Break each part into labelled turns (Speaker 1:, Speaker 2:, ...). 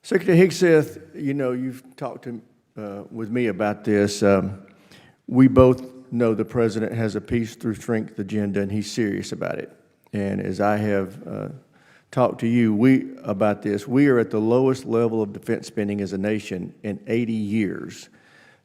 Speaker 1: Secretary Hegseth, you've talked with me about this. We both know the President has a peace through strength agenda, and he's serious about it. And as I have talked to you about this, we are at the lowest level of defense spending as a nation in 80 years,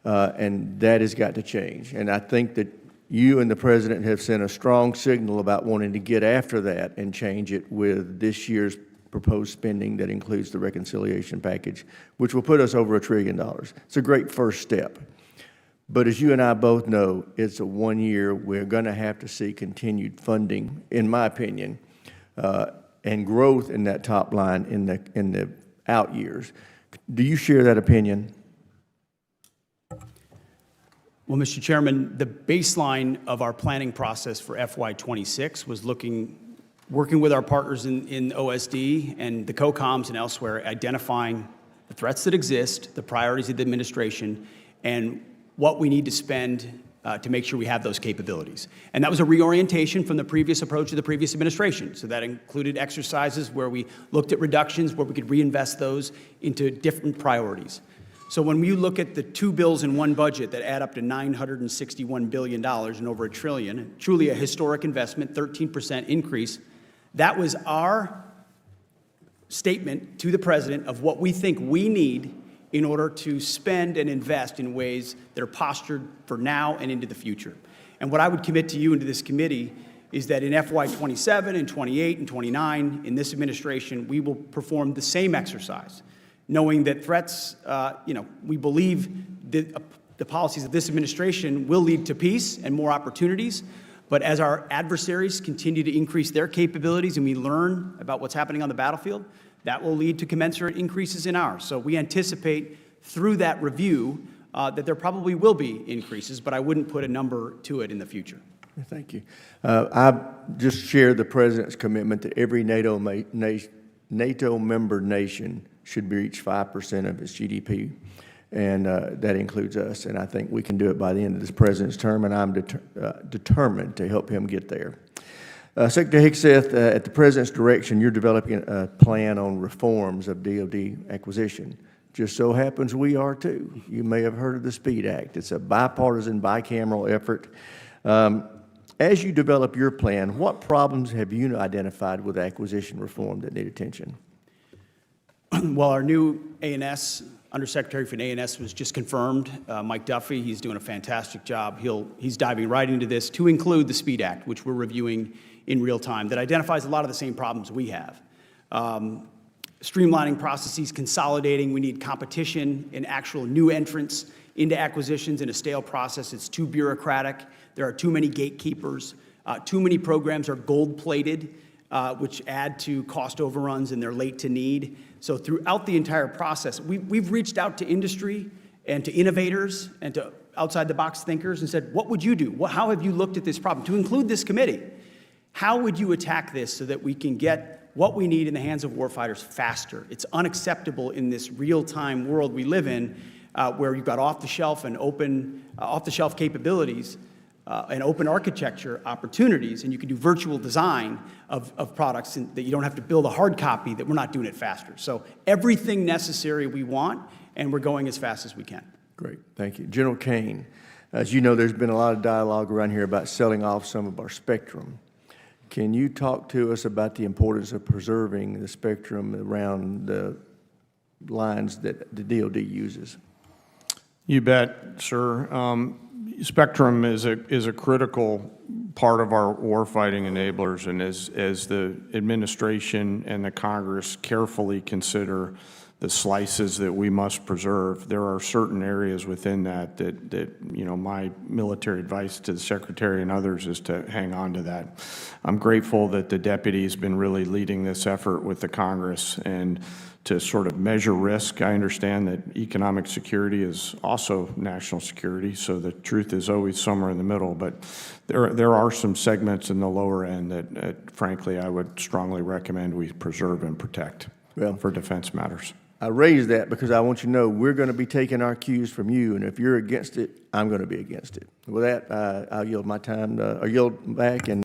Speaker 1: and that has got to change. And I think that you and the President have sent a strong signal about wanting to get after that and change it with this year's proposed spending that includes the reconciliation package, which will put us over $1 trillion. It's a great first step. But as you and I both know, it's a 1 year. We're going to have to see continued funding, in my opinion, and growth in that top line in the out years. Do you share that opinion?
Speaker 2: Well, Mr. Chairman, the baseline of our planning process for FY26 was working with our partners in OSD and the COCOMs and elsewhere, identifying the threats that exist, the priorities of the administration, and what we need to spend to make sure we have those capabilities. And that was a reorientation from the previous approach of the previous administration. So that included exercises where we looked at reductions, where we could reinvest those into different priorities. So when you look at the two bills in one budget that add up to $961 billion and over $1 trillion, truly a historic investment, 13% increase, that was our statement to the President of what we think we need in order to spend and invest in ways that are postured for now and into the future. And what I would commit to you and to this committee is that in FY27 and 28 and 29, in this administration, we will perform the same exercise, knowing that threats, we believe that the policies of this administration will lead to peace and more opportunities. But as our adversaries continue to increase their capabilities and we learn about what's happening on the battlefield, that will lead to commensurate increases in ours. So we anticipate through that review that there probably will be increases, but I wouldn't put a number to it in the future.
Speaker 1: Thank you. I just share the President's commitment that every NATO member nation should reach 5% of its GDP, and that includes us. And I think we can do it by the end of this President's term, and I'm determined to help him get there. Secretary Hegseth, at the President's direction, you're developing a plan on reforms of DoD acquisition. Just so happens we are too. You may have heard of the SPEED Act. It's a bipartisan, bicameral effort. As you develop your plan, what problems have you identified with acquisition reform that need attention?
Speaker 2: Well, our new A&S, Undersecretary for A&S, was just confirmed. Mike Duffy, he's doing a fantastic job. He's diving right into this to include the SPEED Act, which we're reviewing in real time, that identifies a lot of the same problems we have. Streamlining processes, consolidating. We need competition and actual new entrants into acquisitions in a stale process. It's too bureaucratic. There are too many gatekeepers. Too many programs are gold-plated, which add to cost overruns, and they're late to need. So throughout the entire process, we've reached out to industry and to innovators and to outside-the-box thinkers and said, what would you do? How have you looked at this problem? To include this committee, how would you attack this so that we can get what we need in the hands of warfighters faster? It's unacceptable in this real-time world we live in, where you've got off-the-shelf and off-the-shelf capabilities and open architecture opportunities, and you can do virtual design of products and that you don't have to build a hard copy, that we're not doing it faster. So everything necessary we want, and we're going as fast as we can.
Speaker 1: Great, thank you. General Kane, as you know, there's been a lot of dialogue around here about selling off some of our spectrum. Can you talk to us about the importance of preserving the spectrum around the lines that the DoD uses?
Speaker 3: You bet, sir. Spectrum is a critical part of our warfighting enablers, and as the administration and the Congress carefully consider the slices that we must preserve, there are certain areas within that my military advice to the Secretary and others is to hang on to that. I'm grateful that the Deputy has been really leading this effort with the Congress and to sort of measure risk. I understand that economic security is also national security, so the truth is always somewhere in the middle, but there are some segments in the lower end that frankly, I would strongly recommend we preserve and protect for defense matters.
Speaker 1: I raise that because I want you to know we're going to be taking our cues from you, and if you're against it, I'm going to be against it. With that, I'll yield my time, or yield back, and